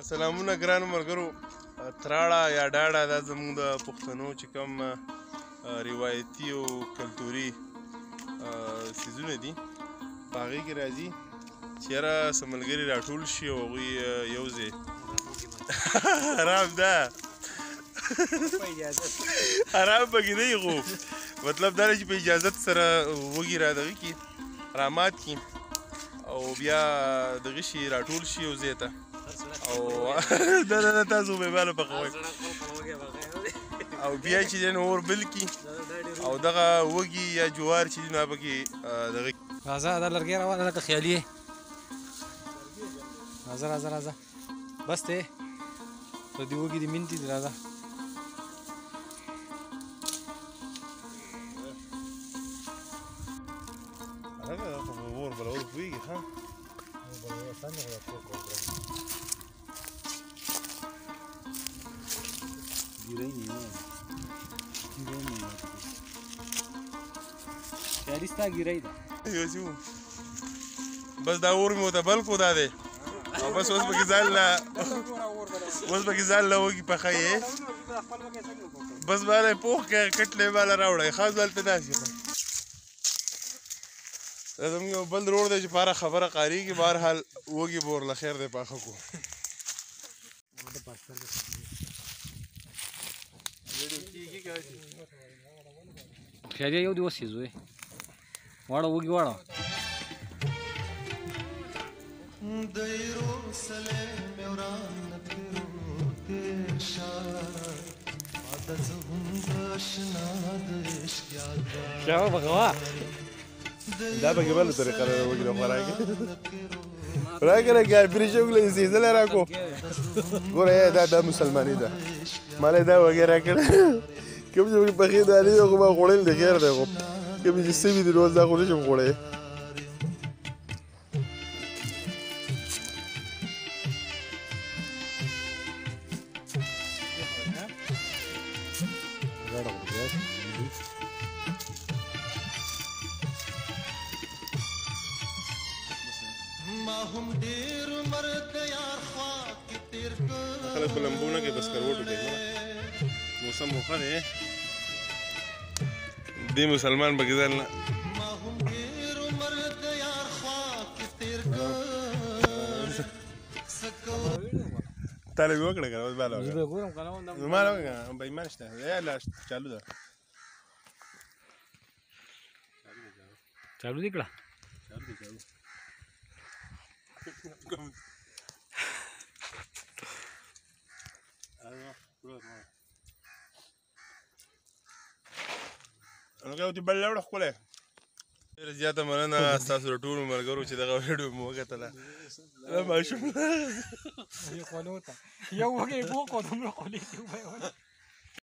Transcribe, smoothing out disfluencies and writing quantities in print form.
سلامونه ګرانو ملګرو. تراړه یا ډاډه دا زموږ د پښتنو چې کوم روایتي او کلتوري څیزونه دي په هغې کې راځي چې یاره څه ملګري راټول شي او هغوی یو ځای حرام ده حرام پکې دی خو مطلب دا دی چې په اجازت سره وږي را دغه کړي رامات کړي او بیا دغه شي راټول شي یو ځای ته او دا تاسو موبایل پخوئ او بیا چې دی نو اور بل کړي او دغه وږي یا جوار چې دي نو هغه پکې دغه راځه دا لرګی راوړه لکه خیالي یې راځه راځه راځه بس دی په دې وږي دې منتې دي راځه هغه خو اور بلول پوهېږي ښه خیالي ستا ګیرۍ ده بس دا اور مې ورته بل کړو دا دی او بس اوس پکې ځان له وږي پخوي بس باندې پوخ کړه کټلې باندې راوړی خاص دلته ناست یم دا زموږ یو بل روډ دی چې په هره خبره قارېږي بهرحال وږي به ورله خیر دی پاخه کړو خیالي یو دې وسېزو واړه وږي واړه کیا بغوا دا پکې بله طریقه ده د وږي لخوا راکړې راکړه کافري شوکله یې سېزلی راکړو ګوره دا مسلماني ده ما له دا وږی راکړه کوم چې پکې پخې دانې دي خو ما خوړل دی خیر دی خو کوم چې سوي دي نو اوس دا خو نشم خوړی خلک په لمبو نه کوي بس کروټو کوي موسم خو ښه دی دې مسلمان پکې ځان نه تا لږ وکړه که نه اوس بالا وکړه زما نه وکړه بېمان شته یا لا چالو ده چالو دې کړه هغه ته بل راوړه ښکلی ډېره زیاته مننه ستاسو د ټولو ملګرو چې دغه ویډیو مو وکتله دا ماشوم یو وږی بوق و دومره خولې دې وویل